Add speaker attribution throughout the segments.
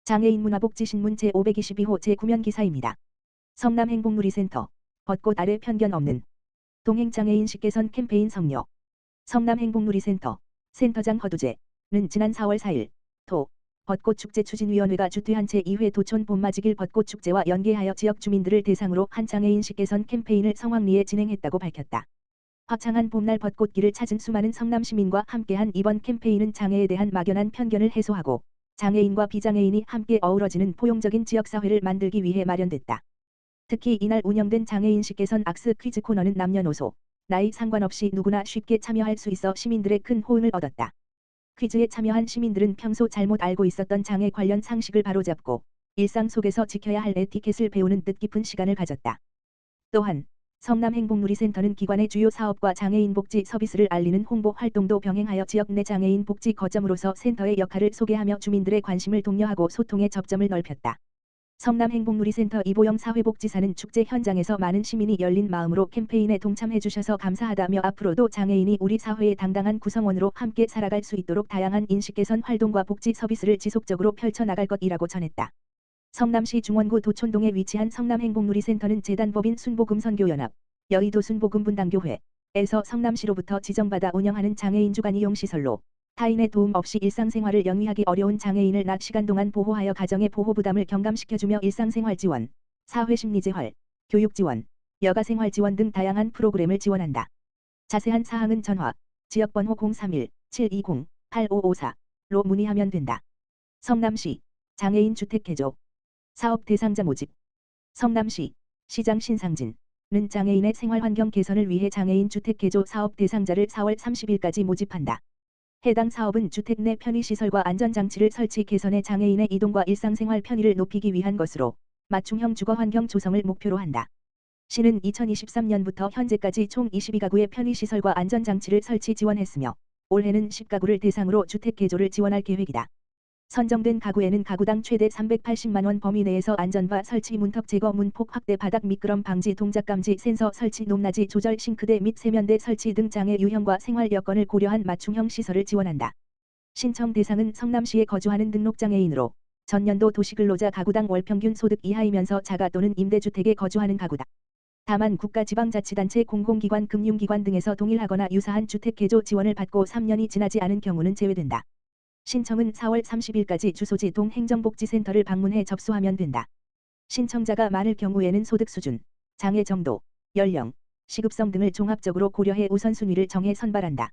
Speaker 1: 장애인 문화복지신문 제522호 제9면 기사입니다. 성남행복누리센터 벚꽃 아래 편견 없는 동행장애인 식개선 캠페인 성료. 성남행복누리센터 센터장 허두재는 지난 4월 4일 도 벚꽃축제 추진위원회가 주최한 제2회 도촌 봄맞이길 벚꽃축제와 연계하여 지역 주민들을 대상으로 한 장애인 식개선 캠페인을 성황리에 진행했다고 밝혔다. 화창한 봄날 벚꽃길을 찾은 수많은 성남 시민과 함께한 이번 캠페인은 장애에 대한 막연한 편견을 해소하고 장애인과 비장애인이 함께 어우러지는 포용적인 지역사회를 만들기 위해 마련됐다. 특히 이날 운영된 장애인 식개선 악스 퀴즈 코너는 남녀노소, 나이 상관없이 누구나 쉽게 참여할 수 있어 시민들의 큰 호응을 얻었다. 퀴즈에 참여한 시민들은 평소 잘못 알고 있었던 장애 관련 상식을 바로잡고 일상 속에서 지켜야 할 에티켓을 배우는 뜻깊은 시간을 가졌다. 또한 성남행복누리센터는 기관의 주요 사업과 장애인 복지 서비스를 알리는 홍보 활동도 병행하여 지역 내 장애인 복지 거점으로서 센터의 역할을 소개하며 주민들의 관심을 독려하고 소통의 접점을 넓혔다. 성남행복누리센터 이보영 사회복지사는 축제 현장에서 많은 시민이 열린 마음으로 캠페인에 동참해 주셔서 감사하다며 앞으로도 장애인이 우리 사회의 당당한 구성원으로 함께 살아갈 수 있도록 다양한 인식 개선 활동과 복지 서비스를 지속적으로 펼쳐나갈 것이라고 전했다. 성남시 중원구 도촌동에 위치한 성남행복누리센터는 재단법인 순복음선교연합, 여의도 순복음분당교회에서 성남시로부터 지정받아 운영하는 장애인 주간 이용시설로 타인의 도움 없이 일상생활을 영위하기 어려운 장애인을 낮 시간 동안 보호하여 가정의 보호 부담을 경감시켜주며 일상생활 지원, 사회심리재활, 교육지원, 여가생활 지원 등 다양한 프로그램을 지원한다. 자세한 사항은 전화, 지역번호 031-720-8554로 문의하면 된다. 성남시 장애인 주택개조 사업 대상자 모집. 성남시 시장 신상진은 장애인의 생활환경 개선을 위해 장애인 주택개조 사업 대상자를 4월 30일까지 모집한다. 해당 사업은 주택 내 편의시설과 안전장치를 설치 개선해 장애인의 이동과 일상생활 편의를 높이기 위한 것으로 맞춤형 주거환경 조성을 목표로 한다. 시는 2023년부터 현재까지 총 22가구의 편의시설과 안전장치를 설치 지원했으며 올해는 10가구를 대상으로 주택개조를 지원할 계획이다. 선정된 가구에는 가구당 최대 380만원 범위 내에서 안전바 설치, 문턱 제거, 문폭 확대, 바닥 미끄럼 방지, 동작 감지, 센서 설치, 높낮이 조절, 싱크대 및 세면대 설치 등 장애 유형과 생활 여건을 고려한 맞춤형 시설을 지원한다. 신청 대상은 성남시에 거주하는 등록장애인으로 전년도 도시근로자 가구당 월평균 소득 이하이면서 자가 또는 임대주택에 거주하는 가구다. 다만 국가지방자치단체, 공공기관, 금융기관 등에서 동일하거나 유사한 주택개조 지원을 받고 3년이 지나지 않은 경우는 제외된다. 신청은 4월 30일까지 주소지 동행정복지센터를 방문해 접수하면 된다. 신청자가 많을 경우에는 소득 수준, 장애 정도, 연령, 시급성 등을 종합적으로 고려해 우선순위를 정해 선발한다.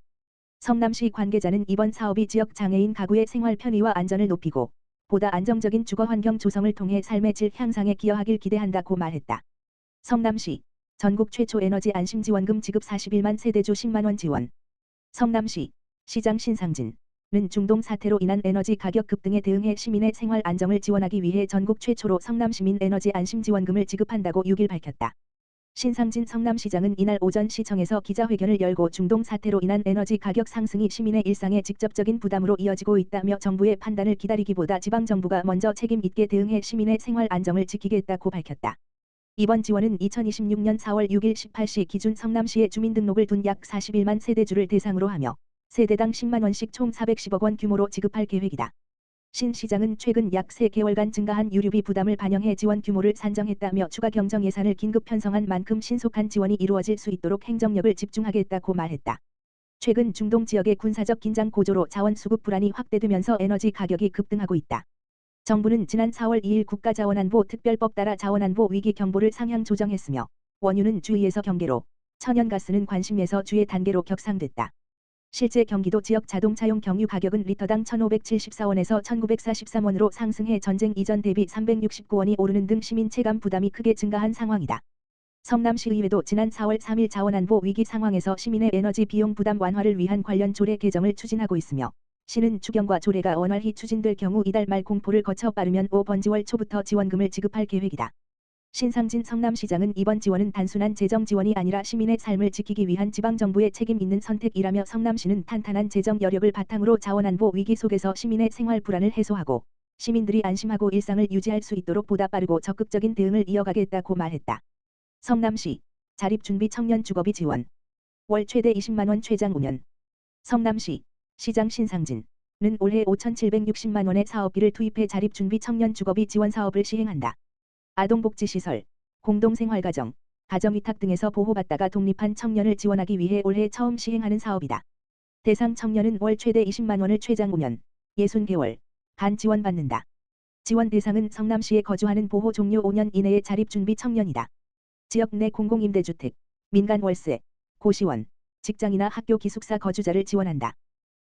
Speaker 1: 성남시 관계자는 이번 사업이 지역 장애인 가구의 생활 편의와 안전을 높이고 보다 안정적인 주거환경 조성을 통해 삶의 질 향상에 기여하길 기대한다고 말했다. 성남시 전국 최초 에너지 안심지원금 지급 41만 세대주 10만원 지원. 성남시 시장 신상진 는 중동 사태로 인한 에너지 가격 급등에 대응해 시민의 생활 안정을 지원하기 위해 전국 최초로 성남시민 에너지 안심지원금을 지급한다고 6일 밝혔다. 신상진 성남시장은 이날 오전 시청에서 기자회견을 열고 중동 사태로 인한 에너지 가격 상승이 시민의 일상에 직접적인 부담으로 이어지고 있다며 정부의 판단을 기다리기보다 지방정부가 먼저 책임 있게 대응해 시민의 생활 안정을 지키겠다고 밝혔다. 이번 지원은 2026년 4월 6일 18시 기준 성남시에 주민등록을 둔 약 41만 세대주를 대상으로 하며 세대당 10만원씩 총 410억원 규모로 지급할 계획이다. 신 시장은 최근 약 3개월간 증가한 유류비 부담을 반영해 지원 규모를 산정했다며 추가 경정 예산을 긴급 편성한 만큼 신속한 지원이 이루어질 수 있도록 행정력을 집중하겠다고 말했다. 최근 중동 지역의 군사적 긴장 고조로 자원 수급 불안이 확대되면서 에너지 가격이 급등하고 있다. 정부는 지난 4월 2일 국가자원안보 특별법 따라 자원안보 위기 경보를 상향 조정했으며 원유는 주의에서 경계로, 천연가스는 관심에서 주의 단계로 격상됐다. 실제 경기도 지역 자동차용 경유 가격은 리터당 1,574원에서 1,943원으로 상승해 전쟁 이전 대비 369원이 오르는 등 시민 체감 부담이 크게 증가한 상황이다. 성남시의회도 지난 4월 3일 자원안보 위기 상황에서 시민의 에너지 비용 부담 완화를 위한 관련 조례 개정을 추진하고 있으며 시는 추경과 조례가 원활히 추진될 경우 이달 말 공포를 거쳐 빠르면 5번 초부터 지원금을 지급할 계획이다. 신상진 성남시장은 이번 지원은 단순한 재정 지원이 아니라 시민의 삶을 지키기 위한 지방정부의 책임 있는 선택이라며 성남시는 탄탄한 재정 여력을 바탕으로 자원안보 위기 속에서 시민의 생활 불안을 해소하고 시민들이 안심하고 일상을 유지할 수 있도록 보다 빠르고 적극적인 대응을 이어가겠다고 말했다. 성남시 자립준비 청년 주거비 지원 월 최대 20만원 최장 5년. 성남시 시장 신상진은 올해 5,760만 원의 사업비를 투입해 자립준비 청년 주거비 지원 사업을 시행한다. 아동복지시설, 공동생활가정, 가정위탁 등에서 보호받다가 독립한 청년을 지원하기 위해 올해 처음 시행하는 사업이다. 대상 청년은 월 최대 20만 원을 최장 5년, 60개월 간 지원받는다. 지원 대상은 성남시에 거주하는 보호 종료 5년 이내의 자립준비 청년이다. 지역 내 공공임대주택, 민간 월세, 고시원, 직장이나 학교 기숙사 거주자를 지원한다.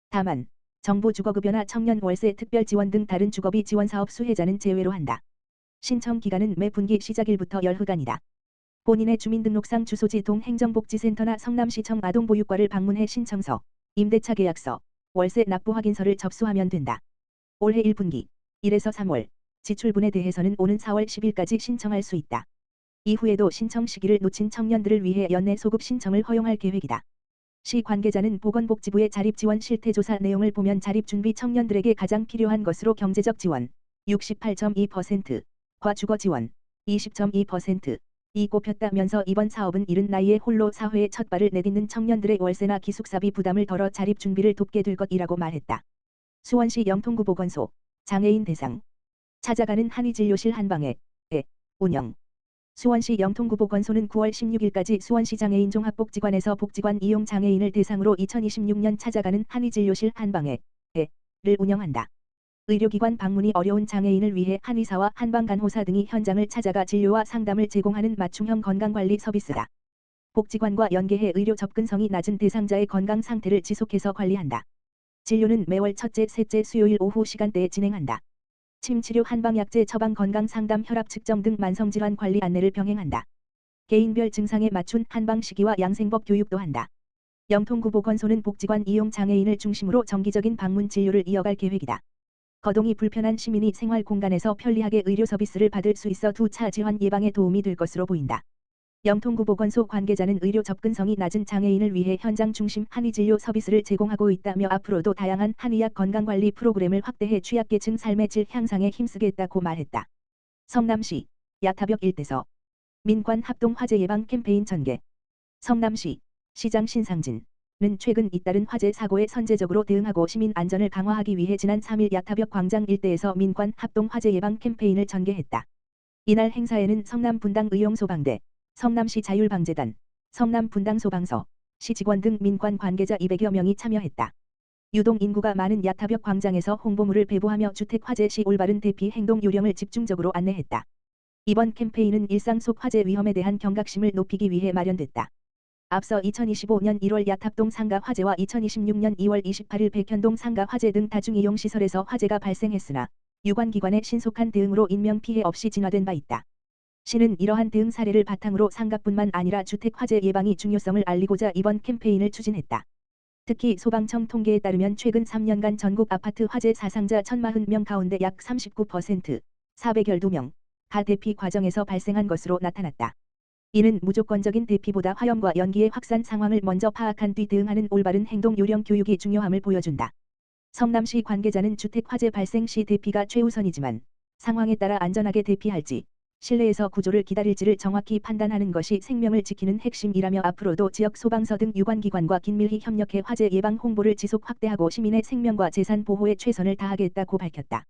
Speaker 1: 다만 정부 주거급여나 청년 월세 특별 지원 등 다른 주거비 지원 사업 수혜자는 제외로 한다. 신청 기간은 매 분기 시작일부터 열흘간이다. 본인의 주민등록상 주소지 동행정복지센터나 성남시청 아동보육과를 방문해 신청서, 임대차 계약서, 월세 납부 확인서를 접수하면 된다. 올해 1분기 1에서 3월 지출분에 대해서는 오는 4월 10일까지 신청할 수 있다. 이후에도 신청 시기를 놓친 청년들을 위해 연내 소급 신청을 허용할 계획이다. 시 관계자는 보건복지부의 자립지원 실태조사 내용을 보면 자립준비 청년들에게 가장 필요한 것으로 경제적 지원 68.2%, 과 주거지원 20.2%이 꼽혔다면서 이번 사업은 이른 나이에 홀로 사회에 첫 발을 내딛는 청년들의 월세나 기숙사비 부담을 덜어 자립준비를 돕게 될 것이라고 말했다. 수원시 영통구 보건소 장애인 대상 찾아가는 한의진료실 한방에 운영. 수원시 영통구 보건소는 9월 16일까지 수원시 장애인 종합복지관에서 복지관 이용 장애인을 대상으로 2026년 찾아가는 한의진료실 한방에를 운영한다. 의료기관 방문이 어려운 장애인을 위해 한의사와 한방간호사 등이 현장을 찾아가 진료와 상담을 제공하는 맞춤형 건강관리 서비스다. 복지관과 연계해 의료 접근성이 낮은 대상자의 건강 상태를 지속해서 관리한다. 진료는 매월 첫째, 셋째 수요일 오후 시간대에 진행한다. 침치료 한방약제 처방 건강상담 혈압 측정 등 만성질환 관리 안내를 병행한다. 개인별 증상에 맞춘 한방 시기와 양생법 교육도 한다. 영통구 보건소는 복지관 이용 장애인을 중심으로 정기적인 방문 진료를 이어갈 계획이다. 거동이 불편한 시민이 생활 공간에서 편리하게 의료 서비스를 받을 수 있어 2차 질환 예방에 도움이 될 것으로 보인다. 영통구 보건소 관계자는 의료 접근성이 낮은 장애인을 위해 현장 중심 한의진료 서비스를 제공하고 있다며 앞으로도 다양한 한의학 건강관리 프로그램을 확대해 취약계층 삶의 질 향상에 힘쓰겠다고 말했다. 성남시 야타벽 일대서 민관 합동 화재 예방 캠페인 전개. 성남시 시장 신상진은 최근 잇따른 화재 사고에 선제적으로 대응하고 시민 안전을 강화하기 위해 지난 3일 야타벽 광장 일대에서 민관 합동 화재 예방 캠페인을 전개했다. 이날 행사에는 성남 분당 의용소방대, 성남시 자율방재단, 성남 분당소방서, 시 직원 등 민관 관계자 200여 명이 참여했다. 유동 인구가 많은 야타벽 광장에서 홍보물을 배부하며 주택 화재 시 올바른 대피 행동 요령을 집중적으로 안내했다. 이번 캠페인은 일상 속 화재 위험에 대한 경각심을 높이기 위해 마련됐다. 앞서 2025년 1월 야탑동 상가 화재와 2026년 2월 28일 백현동 상가 화재 등 다중이용시설에서 화재가 발생했으나 유관기관의 신속한 대응으로 인명피해 없이 진화된 바 있다. 시는 이러한 대응 사례를 바탕으로 상가뿐만 아니라 주택 화재 예방의 중요성을 알리고자 이번 캠페인을 추진했다. 특히 소방청 통계에 따르면 최근 3년간 전국 아파트 화재 사상자 1,040명 가운데 약 39%, 412명가 대피 과정에서 발생한 것으로 나타났다. 이는 무조건적인 대피보다 화염과 연기의 확산 상황을 먼저 파악한 뒤 대응하는 올바른 행동 요령 교육이 중요함을 보여준다. 성남시 관계자는 주택 화재 발생 시 대피가 최우선이지만 상황에 따라 안전하게 대피할지 실내에서 구조를 기다릴지를 정확히 판단하는 것이 생명을 지키는 핵심이라며 앞으로도 지역 소방서 등 유관기관과 긴밀히 협력해 화재 예방 홍보를 지속 확대하고 시민의 생명과 재산 보호에 최선을 다하겠다고 밝혔다.